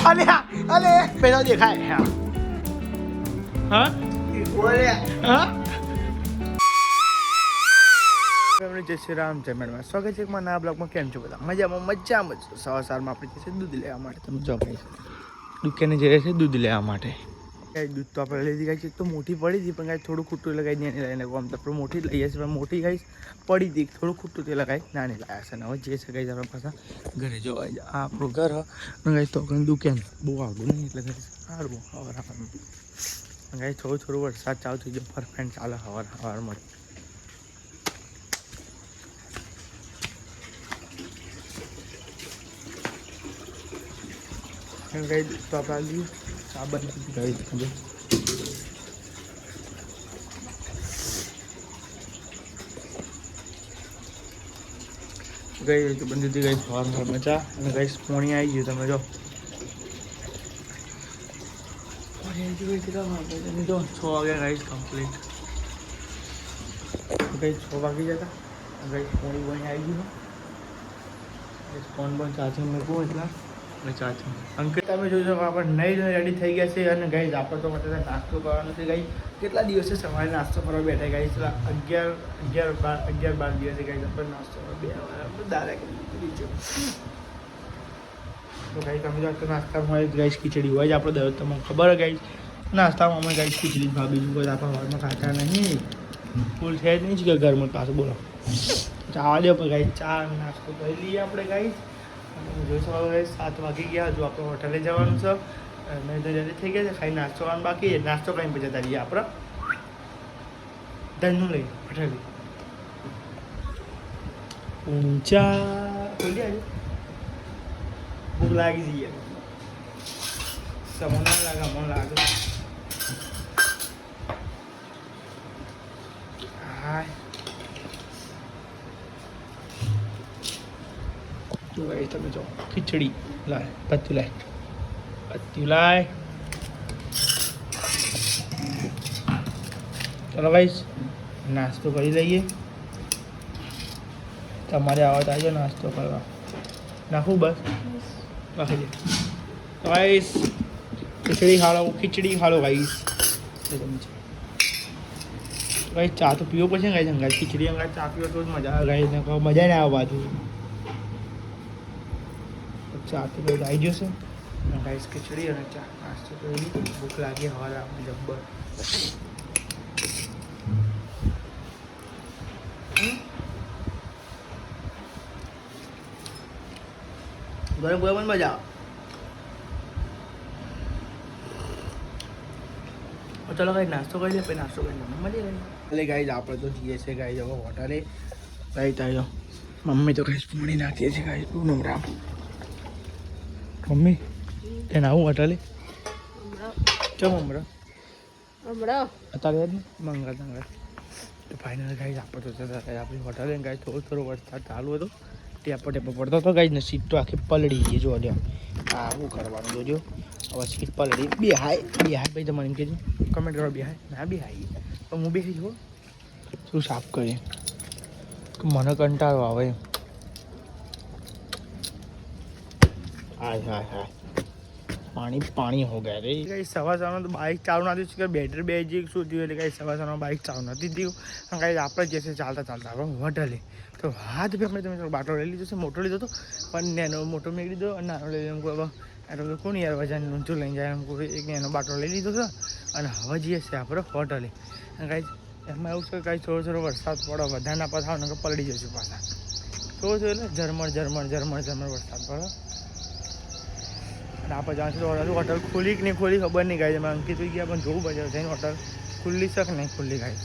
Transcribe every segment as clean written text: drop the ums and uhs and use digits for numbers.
અલે અલે પેલો દેખાય હા બોલે હા જય શ્રી રામ જય મેડમ સ્વાગત છે નવા બ્લોગમાં. કેમ છો બધા? મજામાં સવાર સવારમાં આપણે જશે દૂધ લેવા માટે. તમે જો દુકાને જઈએ છે દૂધ લેવા માટે. દૂધ તો આપણે લઈ લીધી તો મોટી પડી હતી પણ કાંઈ થોડું ખૂટું લગાવી નાની લઈને આમ તો આપણે મોટી લઈએ છીએ પણ મોટી ગાઈશ પડી હતી થોડું ખૂટું તે લગાવી નાની લાવ્યા છે. હવે જે છે ગાઈશ આપણે પાછા ઘરે જોવા આ આપણું ઘર ગાઈશ તો દુકાન બહુ આવડું નહીં એટલે ગાઈશ સારું હવાર ગાઈશ થોડું વરસાદ ચાલુ થઈ ગયો પરફેક્ટ ચાલે હવારમાં. ગઈ તો આપણે સાબન ગઈ તો બંધ હતી ગઈ સવાર મજા અને ગઈ પોણી આવી ગયું. તમે જો પોણી જો 6 વાગ્યા ગઈ કમ્પ્લીટ ગઈ 6 વાગી જતા ગઈ પોણી આવી ગયું. ફોન પણ ચાર્જિંગ મૂકવું એટલા ચાર્જિંગ અંકિત તમે જોઈ શકો આપણે નહીં રેડી થઈ ગયા છે. અને ગાઈઝ આપણે તો માટે નાસ્તો કરવાનો છે. ગાઈ કેટલા દિવસે સવારે નાસ્તો કરવા બેઠા ગાઈઝ 11-12 દિવસે ગાઈઝ આપણે નાસ્તો કરવા ડાયરેક્ટ તો ગાઈઝ તમે જો નાસ્તામાં ગાઈઝ ખીચડી હોય જ આપણે દરરોજ તમને ખબર હોય ગાઈઝ નાસ્તામાં અમે ગાઈઝ ખીચડી ભાવ બીજું કોઈ આપણે ઘરમાં ખાતા નહીં. ફૂલ છે જ નહીં કે ઘરમાં પાછું બોલો ચાવા દે પણ ગાઈઝ ચા નાસ્તો કરી લઈએ આપણે ગાઈઝ. જોઈ શકો 7 વાગી ગયા. હજુ આપણે હોટલે જવાનું છે. નહીં તો જલ્દી થઈ ગયા છે. ખાઈ નાસ્તો કરવાનું બાકી નાસ્તો કરીને પછી જતા રહીએ આપણે ધનનું લઈ હોટલે ઊંચા બોલી આજે ભૂખ લાગી જઈએ સમો ના લાગે મને લાગે હા તો ગાઈસ તમે જો ખીચડી લાય પત્યું લાય ચલો ગાઈસ નાસ્તો કરી લઈએ. તમારે આવત આવજો નાસ્તો કરવા નાખું બસ રાખી દે ગાઈસ. ખીચડી ખાલો ગાઈસ. ગાઈસ ચા તો પીવો પડશે ને ગાઈસ. અંગાત ખીચડી અંગાત ચા પીવો તો જ મજા આવે ગાઈસ. ને મજા ના આવે બાજુ ચા તો બધું આવી જશે. ગાઈસ ખીચડી અને ચા નાસ્તો કરી ભૂખ લાગી હવા આપણે જબ્બર. ગરમ ગરમ મજા આવે. ચલો ગાઈ નાસ્તો કરી લે પછી નાસ્તો કરી લે મજા આવી. એટલે ગાઈ આપણે તો જઈએ છીએ ગાઈ હવે હોટલે. ગાઈ તાજો મમ્મી તો કઈ પૂણી નાખીએ છીએ ગાઈ પૂનમ રામ મમ્મી એને આવું હોટલે ચમ હમણાં અત્યારે મંગા તો ફાઇનલ ગાઈ આપણે તો જતા આપણી હોટલે ગાઈ થોડો વરસાદ ચાલુ હતો ટેપો પડતો હતો ગાઈ ને સીટ તો આખી પલળી ગઈ. જો જો આવું કરવાનું જોજો. હવે સીટ પલળી બે હાય ભાઈ તમારે એમ કહેજો કમેન્ટ કરો બે હાય ના બે હાઈ તો હું બે જો શું સાફ કરીએ મને કંટાળો આવે. હાય પાણી હો ગયા રે. કઈ સવારમાં તો બાઇક ચાલુ નથી થયું. બેટરી બે જે શું થયું એટલે કઈ સવારમાં બાઇક ચાલુ નથી થયું. કઈ આપણે જશે ચાલતા આપણે હોટલે તો હાથ બી આપણે તમે બાટલો લઈ લીધો છે. મોટો લીધો હતો પણ મોટો મેં લીધો અને નાનો લઈ લીધો. એટલું કોણ યાર વજન ઊંચું લઈને જાય એમ એક નાનો બાટલો લઈ લીધો છે. અને હવે જઈએ છીએ આપણે હોટલે. કાંઈ એમાં એવું છે કે કાંઈ થોડો વરસાદ પડો વધારે ના પથાવ ને પલળી જશું પાછા થોડું એટલે ઝરમર વરસાદ પડે. અને આપણે જાણ છું હોટલ ખુલી કે નહીં ખુલી ખબર નહીં ગાય. એમાં અંકિત ગયા પણ જોવું પડે જઈને હોટલ ખુલ્લી છે કે નહીં ખુલ્લી ગાય.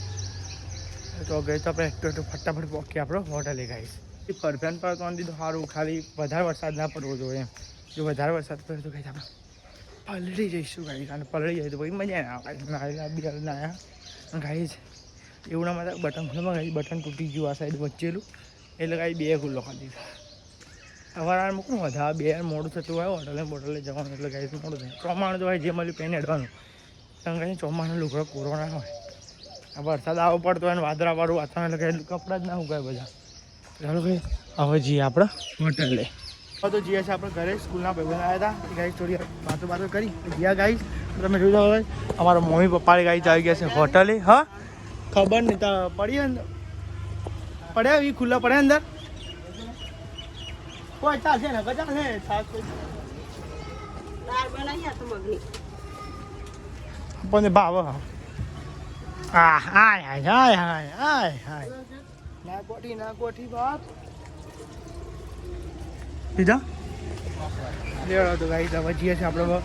તો ગઈ તો આપણે ફટાફટ પહોંચીએ આપણે હોટલે ગાઈશ. પરફેક્ટ પર તો દીધું સારું ખાલી વધારે વરસાદ ના પડવો જોઈએ એમ. જો વધારે વરસાદ પડે તો ગાઈશ આપણે પલળી જઈશું ગાઈશ. અને પલળી જાય તો પછી મજા ના આવે. નાયા ગાઈશ એવું ના મારે બટન ખુલ્લામાં ગાઈશ બટન તૂટી ગયું આ સાઈડ વચ્ચેલું એટલે ગાઈ 2 ખુલ્લો કરી દીધો. સવારે મૂકું વધારે 2 મોડું થતું હોય હોટલે જવાનું એટલે ગાઈશ મોડું થાય. ચોમાણું તો હોય જે મળ્યું પેન હેડવાનું કારણ કે ચોમાણું લુગડો કોરોના હોય. આ વરસાદ આવો પડતો હોય ને વાદળાવાળું વાતાવરણ એટલે કપડાં જ ના ઉગાય બધા. ચાલો ભાઈ હવે જઈએ આપણે હોટલે. તો જઈએ છીએ આપણે ઘરે સ્કૂલના ભાઈબંધ આવ્યા હતા ગાઈસ થોડી વાતો કરી ગયા ગાઈસ તમે જોઈ હવે અમારા મમ્મી પપ્પા ગાઈસ આવી ગયા છે હોટલે હા ખબર નહીં તો પડી અંદર પડ્યા એ ખુલ્લા પડે અંદર કોઈ ચાલશે ને ચાલશે આપણને ભાવ હા હાય હાય હાય હાય હાય હાય ના કોઠી બાપ પીધા લેવડો તો ગાઈ હવે જઈએ છીએ આપણે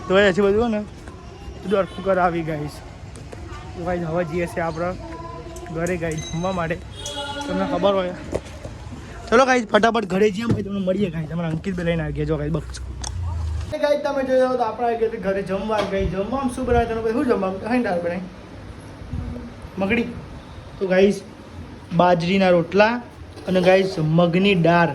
તો હજી બધું ને બધું અરખું કરાવી ગાઈશ તો ભાઈ હવે જઈએ છીએ આપણે ઘરે ગાઈ જમવા માટે તમને ખબર હોય ચલો ગાઈ ફટાફટ ઘરે જઈએ ભાઈ તમને મળીએ ગાઈ તમારે અંકિત બે લઈને આવી ગયા જો ગાઈ બક્ષ ગાઈ તમે જોઈ જાઓ તો આપણે આવી ગયા ઘરે જમવા ગઈ જમવામાં શું બનાવે તમે શું જમવાનું કઈ દાળ બનાવી મગડી તો ગાઈશ બાજરીના રોટલા અને ગાઈસ મગની દાળ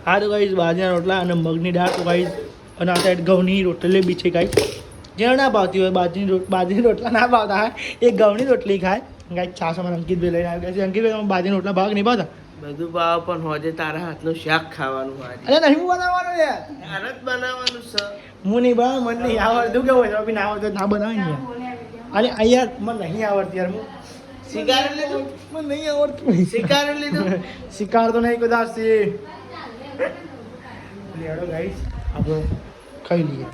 હા તો ગાઈસ બાજરીના રોટલા અને મગની દાળ તો ગાઈસ અને આ સાઈડ ઘઉંની રોટલી બી છે ગાઈસ જેને ના ભાવતી હોય બાજરીની રોટલા ના ભાવતા હોય એ ઘઉંની રોટલી ખાય ગાઈસ છાસ અમારે અંકિતભાઈ લઈને આવી ગયા છે અંકિતભાઈ તમે બાજરીના રોટલા ભાગ નહીં ભાવતા બધું ભાવ પણ હોજે તારા હાથનું શાક ખાવાનું હોય અરે નહીં બનાવવાનું યાર તારે જ બનાવવાનું છે હું નહીં બનાવ મને નહીં આવડતું કેવું હોય બી ના આવડતું ના બનાવી યાર અરે યાર મને નહીં આવડતી યાર હું શિકાર લીધું મને નહીં આવડતું શિકાર લીધું શિકાર તો નહીં કદાચ છે લેડો ગાઈસ આપણે ખાઈ લઈએ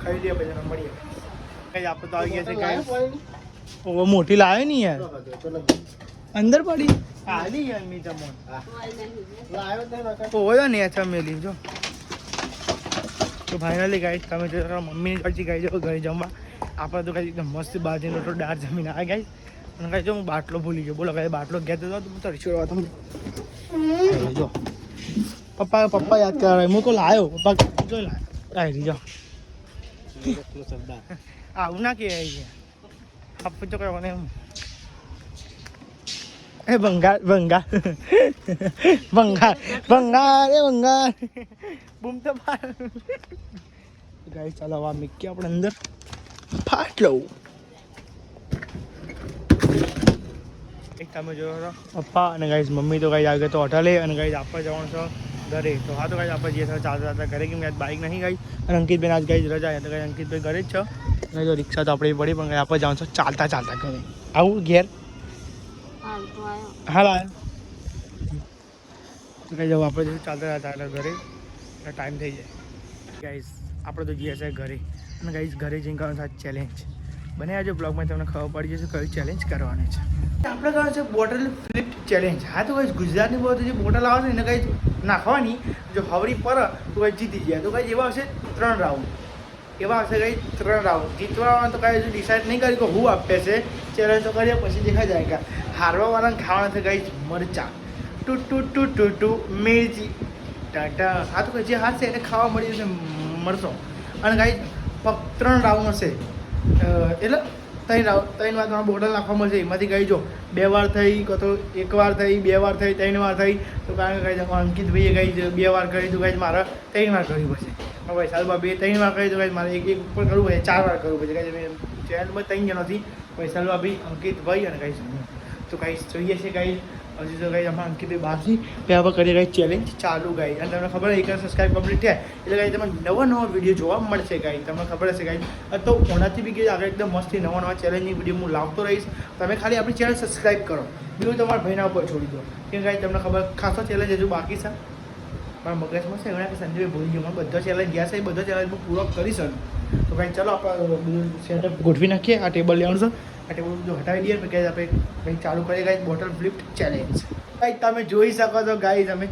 પછી મળીએ કઈ આપણે તો આવી ગયા છે ગાઈસ ઓ મોટી લાવે નહીં યાર અંદર પડી આલી યાર મી તમોન લાવ્યો તો હોય ને અચ્છા મેલી જો તો ફાઇનલી ગાઈસ તમે જો મમ્મીની કરતી ગાઈ જો ઘરે જમવા આપણે તો કઈ મસ્ત બાજરીનો રોટલો દાળ જમીને આ ગાઈસ અને કાંઈ જો હું બાટલો ભૂલી ગયો બોલો કાંઈ બાટલો ગયા તો હું તરસ્યો હતો જો પપ્પા યાદ કરાવે હું તો લાવ્યો પપ્પા જોઈ લાવ્યો આવી જાઓ આવું ના કે આપું તો કરવાને એમ એ ભંગાર બૂમ તો ગાઈસ ચાલો આ મિક્કી આપણે અંદર ફાટલો તમે જોયો પપ્પા અને ગાઈસ મમ્મી તો ગાઈ આવી ગયા તો હોટલે અને ગાઈસ આપણે જવાનું છે ઘરે તો હા તો ગાઈસ આપણે જઈએ ચાલતા ઘરે કેમ આજ બાઇક નહીં ગઈ અને અંકિતભાઈ આજ ગાઈસ રજા તો ગાઈ અંકિતભાઈ ઘરે જ છે અને જો રિક્ષા તો આપણે પડી પણ આપણે જવાનું છે ચાલતા ઘરે આવું ઘેર હાલ આવ્યો તો કઈ જવું આપણે ચાલતા ઘરે ટાઈમ થઈ જાય ગાઈસ આપણે તો જઈએ છીએ ઘરે અને ગાઈસ ઘરે જઈને કરવાનું છે ચેલેન્જ બને આજે બ્લોગમાં તમને ખબર પડી જશે કયું ચેલેન્જ કરવાની છે આપણે કરવાનું છે બોટલ ફ્લિપ ચેલેન્જ હા તો કઈ ગુજરાતની બહુ જે બોટલ આવે છે એને કઈ નાખવાની જો હવરી પર તો કઈ જીતી જાય તો કઈ એવા હશે 3 રાઉન્ડ એવા હશે કઈ 3 રાઉન્ડ જીતવાના તો કઈ હજુ ડિસાઇડ નહીં કરી કે હું આપે છે ચેલેન્જ તો કરીએ પછી દેખાઈ જાય કે હારવાવાળાને ખાવાના છે કઈ મરચા ટુ મિર્ચી ટાટા હા તો જે હાથ છે એને ખાવા મળી જશે મરચો અને કઈ ફક્ત 3 રાઉન્ડ હશે એટલે 3 વાર તમારે બોટલ નાખવા મળશે એમાંથી કઈ જો 2 વાર થઈ તો 1 વાર થઈ 2 વાર થઈ 3 વાર થઈ તો કારણ કે કઈ અંકિતભાઈએ કઈ 2 વાર કરી તો કઈ મારે 3 વાર કરવી પડશે હવે સાલમાં 2-3 વાર કરી તો કઈ મારે એક ઉપર કરવું પડે 4 વાર કરવું પડશે કઈ ચેનલમાં 3 જણોથી પૈસા ભાઈ અંકિતભાઈ અને કઈ તો કઈ જોઈએ છે કઈ હજી તો કઈ અમારા અંકિતભાઈ બહારથી ત્યાં પર કરી કઈ ચેલેન્જ ચાલુ ગઈ અને તમને ખબર 1 સબસ્ક્રાઈબ કમ્પ્લીટ થાય એટલે કઈ તમને નવા વિડીયો જોવા મળશે કઈ તમને ખબર હશે કઈ તો ઓનાથી બી કઈ આગળ એકદમ મસ્તી નવા ચેલેન્જની વિડીયો હું લાવતો રહીશ તમે ખાલી આપણી ચેનલ સબસ્ક્રાઈબ કરો બીજું તમારા ભાઈના ઉપર છોડી દો કેમ કઈ તમને ખબર ખાસો ચેલેન્જ હજુ બાકી છે પણ મગજમાં છે એમના કે સંજયભાઈ ભૂલી ગયો બધો ચેલેન્જ ગયા છે એ બધો ચેલેન્જ હું પૂરો કરીશ તો કંઈ ચાલો આપણે બધું સેટઅપ ગોઠવી નાખીએ આ ટેબલ લેવાનું છે આ ટેબલ બધું હટાવી દઈએ પછી આપણે કંઈ ચાલુ કરીએ guys bottle flip challenge guys તમે જોઈ શકો છો ગાઈસ તમે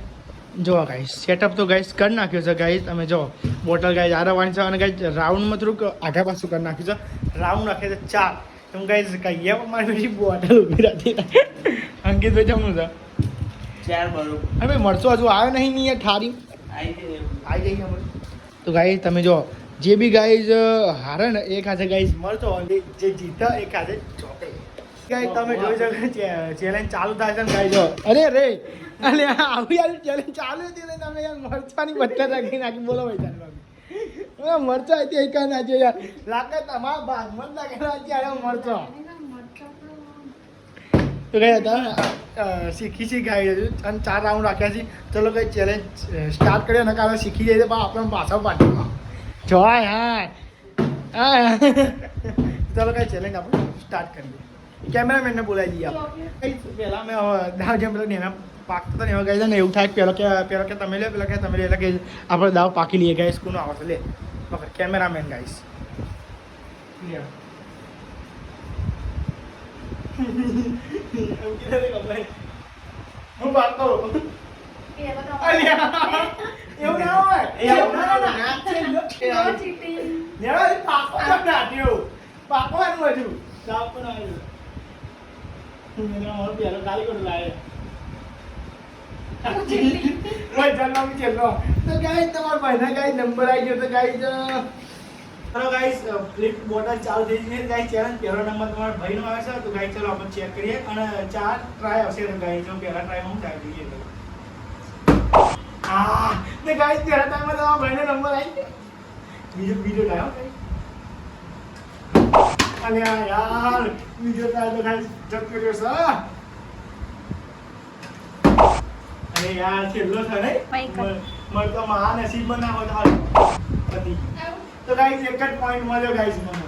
જો ગાઈસ સેટઅપ તો ગાઈસ કરી નાખ્યો છે ગાઈસ તમે જો બોટલ ગાઈસ આરવાની છે અને ગાઈસ રાઉન્ડમાં થોડુંક આઘા પાછું કરી નાખ્યું છે રાઉન્ડ રાખે છે 4 એમ ગાઈસ કહીએ મારી પછી બોટલ ઊભી રાખી અંકિતભાઈ જમનું છે 4 બરોબર અરે મરચો હજુ આવ્યો નહીં યાર ઠારી આવી જઈએ તો ગાઈસ તમે જો જે બી ગાઈઝ હારે ને એ ખાશે ગાઈઝ મળતો જે જીતા એ ખાશે ચોકલેટ ગાઈઝ તમે જોઈ શકો ચેલેન્જ ચાલુ થાય છે ને ગાઈઝ અરે આવી યાર ચેલેન્જ ચાલુ હતી ને તમે યાર મરચાની બટ્ટા રાખી નાખી બોલો ભાઈ મરચા હતી એક નાખ્યો યાર લાગે તમારા ભાગમાં લાગેલા ત્યારે મરચો તો કઈ હતા શીખી ગાઈ અને 4 રાઉન્ડ રાખ્યા છે. ચલો કઈ ચેલેન્જ સ્ટાર્ટ કરીએ ને કાલે શીખી જાય તો આપણે પાછા પાડી જોય હા ચલો કઈ ચેલેન્જ આપણે સ્ટાર્ટ કરીએ. કેમેરામેનને બોલાવી દઈએ આપણે. પહેલાં મેં દાવ જેમ પેલો નેના પાકતો ને એવા કહે છે ને એવું થાય પેલો કે તમે લે પેલા કે તમે લે એટલે કે આપણે દાવ પાકી લઈએ ગાઈસ. કોનો આવે છે લે વખત કેમેરામેન ગાઈસ. હું પાકતો એવું ના હોય પાકવાનું હજુ દાવ પણ આવ્યું પેલો ગાલી કરું લાવે તો ગાઈસ તમારા ભાઈના ગાઈસ નંબર આવી ગયો તો ગાઈસ ચલો ગાઈસ ફ્લિપ બોટલ ચાલુ થઈ ગઈ છે ગાઈસ. ચેલેન્જ પહેલો નંબર તમારા ભાઈનો આવે છે તો ગાઈસ ચલો આપણે ચેક કરીએ અને 4 ટ્રાય આવશે તો ગાઈસ જો પહેલા ટ્રાયમાં હું ટ્રાય કરીએ તો ગાઈસ પહેલા ટ્રાયમાં તમારા ભાઈનો નંબર આવી ગયો. બીજો ટ્રાય અને યાર બીજો ટ્રાય તો ગાઈસ જપ કર્યો છે. અરે યાર છેલ્લો છે ને મને તો મહા નસીબ ના હોત હતી. તો ગાઈસ એક જ પોઈન્ટ મળ્યો ગાઈસ મને.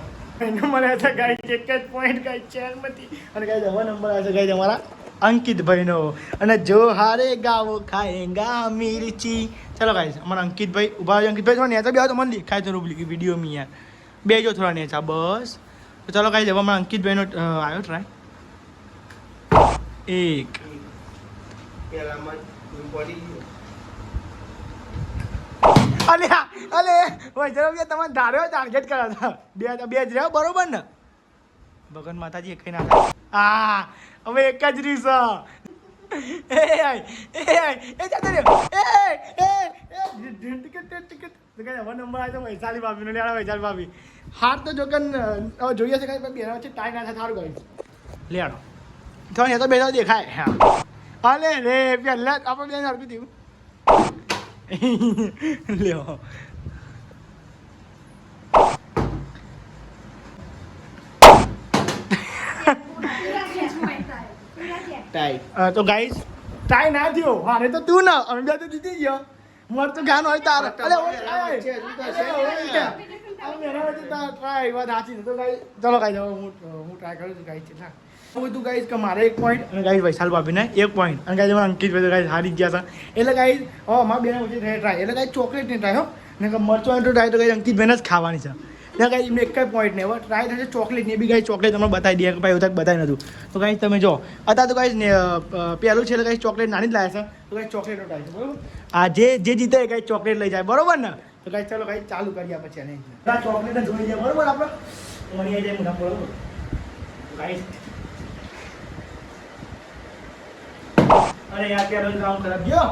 એનો મને છે ગાઈસ એક જ પોઈન્ટ ગાઈસ ચેનમાંથી. અને ગાઈસ હવે નંબર આવે છે ગાઈસ અમારા અંકિતભાઈનો. અને જો હારેગા વો ખાએગા મિર્ચી. ચલો ગાઈસ અમારા અંકિતભાઈ ઉભા છે. અંકિતભાઈ થોડા નેચા બી આવો તમને દેખાય તો રૂબલી વિડીયો મી યાર બેજો થોડા નેચા બસ. તો ચલો ગાઈસ હવે અમારા અંકિતભાઈનો આવ્યો ટ્રાય. એક પેલામાં પડી ગયો. અલે વૈષ્ણવ તમારે ધાર્યો ટાર્ગેટ કર્યા હતા બે જ રહ્યો બરોબર ને ભગવાન માતાજી એક ના થાય. હવે એક જ રીસ ટિકિટ હવે નંબર આવે તો વૈશાલી ભાભીનો લેવા વૈશાલી ભાભી હાર તો જો કે જોઈએ છે કઈ બે વચ્ચે ટાઈ ના થાય સારું ગયું લેડો તો તો બે દેખાય હા અલે રે પહેલા આપણે બે હરકું થયું લ્યો તો ગાઈસ ટ્રાય ના થયો હારે તો તું ના અમે બે તો જીતી ગયો. મર તો ગાનો હોય તાર અરે ટ્રાય વાત સાચી છે. તો ગાઈસ ચલો ગાઈસ હું ટ્રાય કરું છું ગાઈસ કેટલા બધું ગાઈસ કે મારે 1 પોઈન્ટ અને ગાઈસ વૈશાલ ભાભીને 1 પોઈન્ટ અને ગાઈસ અંકિત ભાઈ ગાઈસ હારી ગયા હતા. એટલે ગાઈસ હવે અમારા બેના વચ્ચે ટ્રાય એટલે ગાઈસ ચોકલેટની ટ્રાય હો ને કે મરચો ટ્રાય તો ગાઈસ અંકિતભાઈને જ ખાવાની છે. એટલે ગાઈસ એમને એક જ પોઈન્ટ ને હવે ટ્રાય થશે ચોકલેટની બી ગાઈસ ચોકલેટ તમને બતાવી દઈએ કે ભાઈ એવું બતાવી નતું. તો ગાઈસ તમે જો અત્યારે તો ગાઈસ પહેલું છે એટલે ગાઈસ ચોકલેટ નાની જ લાવે છે. તો ગાઈસ ચોકલેટનો ટ્રાય છે બરોબર. આ જે જીતે ગાઈસ ચોકલેટ લઈ જાય બરોબર ને. તો ગાઈસ ચાલો ગાઈસ ચાલુ કરીએ આપણે ચેલેન્જ. ચોકલેટ જોઈ જાય બરોબર આપણે મળી આવી જાય મોટા બરોબર ગાઈસ. અરે યાર પેલો રાઉન્ડ ખરાબ ગયો.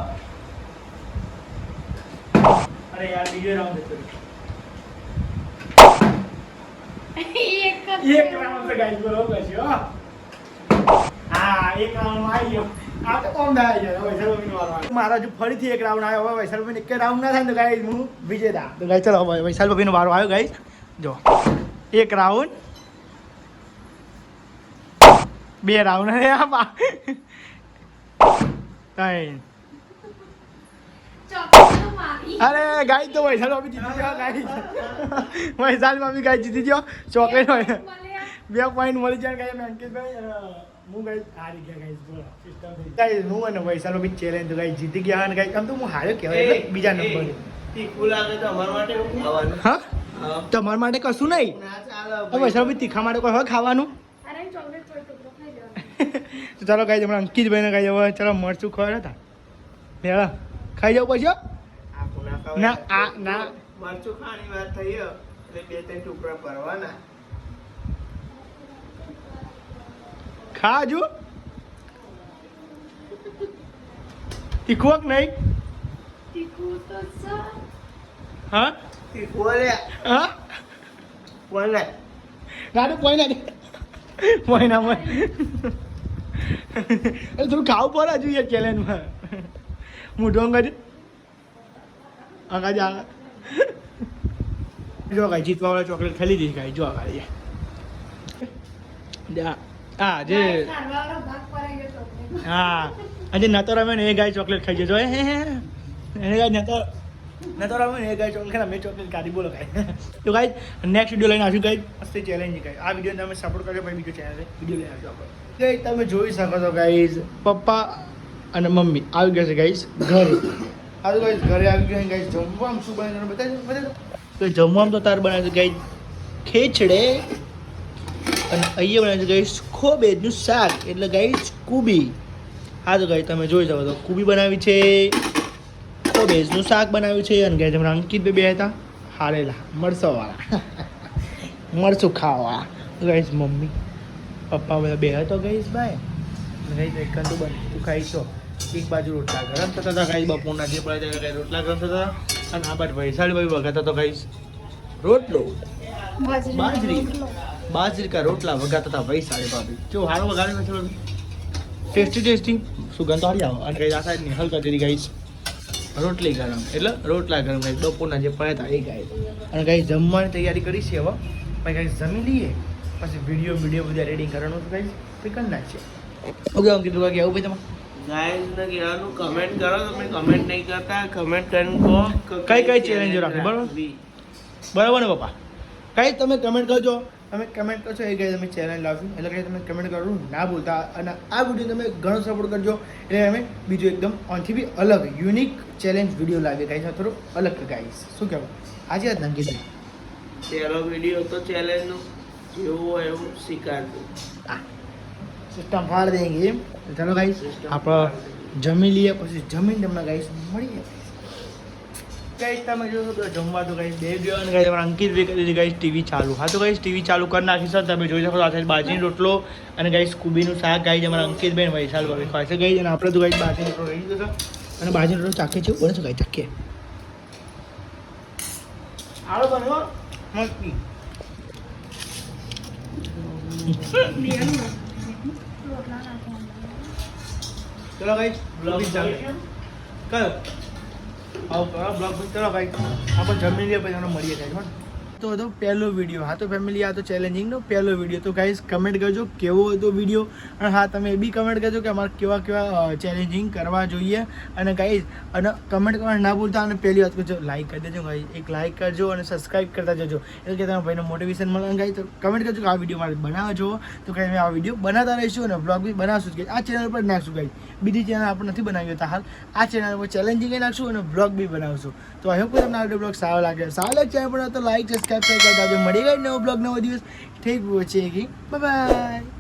અરે યાર બીજો રાઉન્ડ હતો એક રાઉન્ડ તો ગાઈસ બરોબર છે હો. હા એક રાઉન્ડ માં આવી ગયો. આ તો કોમ થાય છે વૈશાલ ભાભીનો વારો આવ્યો. મારા જો ફરીથી એક રાઉન્ડ આવ્યો. હવે વૈશાલ ભાભીને એક રાઉન્ડ ના થાય તો ગાઈસ હું વિજેતા. તો ગાઈસ ચલો વૈશાલ ભાભીનો વારો આવ્યો ગાઈસ. જો એક રાઉન્ડ બે રાઉન્ડ અરે આ અરે ગાઈ તો વૈશાલ ભાભી જીતી ગયો ગાઈ. વૈશાલ ભાભી ગાઈ જીતી ગયો ચોકલેટ 2 પોઈન્ટ મળી જાય ગાઈ. અંકિતભાઈ હું ગાઈ હારી ગયા ગાઈ સિસ્ટમ ગાઈ હું અને વૈશાલ ભાભી ચેલેન્જ ગાઈ જીતી ગયા અને ગાઈ આમ તો હું હાર્યો કહેવાય એટલે બીજા નંબર તીખું લાગે તો અમારા માટે શું ખાવાનું? હા તમારા માટે કશું નહીં. વૈશાલ ભાભી તીખા માટે કોઈ હવે ખાવાનું તો ચાલો ગાઈ હમણાં અંકિતભાઈને ગાઈ હવે ચાલો મરચું ખવાય હતા લેવા ખાઈ જાવ પછી ના આ ના મરચું ખાવાની વાત થઈ એટલે 2-3 ટુકડા ભરવાના. ખાજુ તીખું નહીં હા તીખું લે હા બોલે ગાડું પોઈના પોઈના થોડું ખાવું પડે જોઈએ ચેલેન્જમાં મોઢું અંગાજી અંગાજી આગળ જો કાંઈ જીતવાવાળા ચોકલેટ ખાલી દીધી કાંઈ જો કાંઈ હા જે હા આજે નતો રમે ને એ ગાય ચોકલેટ ખાઈ જજો એને ગાય નતો રમે ને એ ગાય ચોકલેટ અમે ચોકલેટ કાઢી બોલો ગાય તો ગાય નેક્સ્ટ વિડીયો લઈને આવશું ગાય મસ્ત ચેલેન્જ ગાય આ વિડીયો તમે સપોર્ટ કરજો પછી બીજો ચેનલ વિડીયો લઈને આવજો આપણે ગાય તમે જોઈ શકો છો ગાઈઝ પપ્પા અને મમ્મી આવી ગયા છે ગાઈઝ ઘરે આ તો ગાઈઝ ઘરે આવી ગયા ગાઈઝ જમવામાં શું બનાવ્યું બતાવી તો જમવામાં તો તાર બનાવ્યું છે ગાઈઝ ખેચડે અને અહીંયા બનાવ્યું છે ગાઈઝ ખોબેજનું શાક એટલે ગાઈઝ કુબી હા તો ગાઈઝ તમે જોઈ શકો છો કુબી બનાવી છે ખોબેજનું શાક બનાવ્યું છે અને ગાઈઝ હમણાં અંકિત બે હતા હારેલા મરચાવાળા મરચું ખાવા ગાઈઝ મમ્મી પપ્પા બધા બે હતો ગાઈઝ ભાઈ ગાઈઝ એક કંદુ બન તું ખાઈશો એક બાજુ રોટલા ગરમ થતા હતા ગાઈઝ બપોરના જે પડે ત્યારે રોટલા ગરમ થતા હતા અને આ બાજુ વૈશાળભાઈ વગાતા તો ગાઈઝ રોટલો બાજરી કા રોટલા વગાતા હતા વૈશાળી ભાભી જો હારો વગાડ્યો છે ટેસ્ટી સુગંધ હારી આવે અને ગાઈઝ આ સાઈડ ની હલકા તેરી ગાઈઝ રોટલી ગરમ એટલે રોટલા ગરમ ગાઈઝ બપોરના જે પડ્યા હતા એ ગાઈઝ અને ગાઈઝ જમવાની તૈયારી કરી છે હવે પછી ગાઈઝ જમી લઈએ પછી વિડીયો બધા રેડિંગ કરવાનું છે ગાઈઝ પછી કરી નાખીએ ઓકે અંકિત કીધું કે આવું ભાઈ તમારે ગાઈસ ને કહેવાનું કમેન્ટ કરો તમે કમેન્ટ નહીં કરતા કમેન્ટ કરીને કહો કઈ ચેલેન્જ રાખવી બરાબર ને પપ્પા કઈ તમે કમેન્ટ કરજો તમે કમેન્ટ કરશો એ કઈ તમે ચેલેન્જ લાવશું એટલે કઈ તમે કમેન્ટ કરવું ના ભૂલતા અને આ વિડીયો તમે ઘણો સપોર્ટ કરજો એટલે અમે બીજું એકદમ ઓનથી બી અલગ યુનિક ચેલેન્જ વિડીયો લાવીએ ગાઈસ થોડું અલગ ગાઈસ શું કહેવું આજે જ અંકિત પહેલો વિડીયો તો ચેલેન્જનો જેવું હોય એવું શીખાડજો સિસ્ટમ ફાડ દેંગે ચાલો ગાઈસ આપણે જમી લઈએ પછી જમીન તમને ગાઈસ મળીએ ગાઈસ તમે જોશો તો જમવા તો ગાઈસ બે ગયો અને ગાઈસ અંકિત ભાઈ કરી ગાઈસ ટીવી ચાલુ હા તો ગાઈસ ટીવી ચાલુ કરી નાખી સર તમે જોઈ શકો આ સાઈડ બાજરીનો રોટલો અને ગાઈસ કુબીનું શાક ગાઈસ અમારા અંકિતભાઈ વૈશાલ ભાઈ ખાય છે ગાઈસ અને આપણે તો ગાઈસ બાજરીનો રોટલો રહી ગયો અને બાજરીનો રોટલો ચાખે છે બને છે ગાઈસ ચાખીએ આવો બનવો મસ્તી ચલો ગાઈસ બ્લોગ ચાલુ કયો આવો કરો બ્લોગ ચલો ગાઈસ આપણે જમી લઈએ પછી આપણે મળીએ ગાઈસ તો હતો પહેલો વિડીયો હા તો ફેમિલી આ તો ચેલેન્જિંગનો પહેલો વિડીયો તો ગાઈસ કમેન્ટ કરજો કેવો હતો વિડીયો અને હા તમે એ બી કમેન્ટ કરજો કે અમારે કેવા ચેલેન્જિંગ કરવા જોઈએ અને ગાઈસ અને કમેન્ટ કરવાનું ના ભૂલતા અને પહેલી વાત કરજો લાઈક કરી દેજો ગાઈસ એક લાઈક કરજો અને સબસ્ક્રાઈબ કરતા જજો એટલે કે તમારા ભાઈને મોટિવેશન મળે અને ગાઈસ તો કમેન્ટ કરજો કે આ વિડીયો મારે બનાવજો તો ગાઈસ અમે આ વિડીયો બનાવતા રહીશું અને બ્લોગ બી બનાવશું કે આ ચેનલ પર નાખશું ગાઈસ બીજી ચેનલ આપણે નથી બનાવી હતા હાલ આ ચેનલ પર ચેલેન્જિંગ નાખશું અને બ્લોગ બી બનાવશું તો આઈ હોપ કે તમને આ વિડીયો બ્લોગ સારો લાગે ચેનલ પર તો લાઈક સબસ્ક્રાઈબ કરતા મળી ગઈ નવો બ્લોગ નવો દિવસ ઠીક છે બાય બાય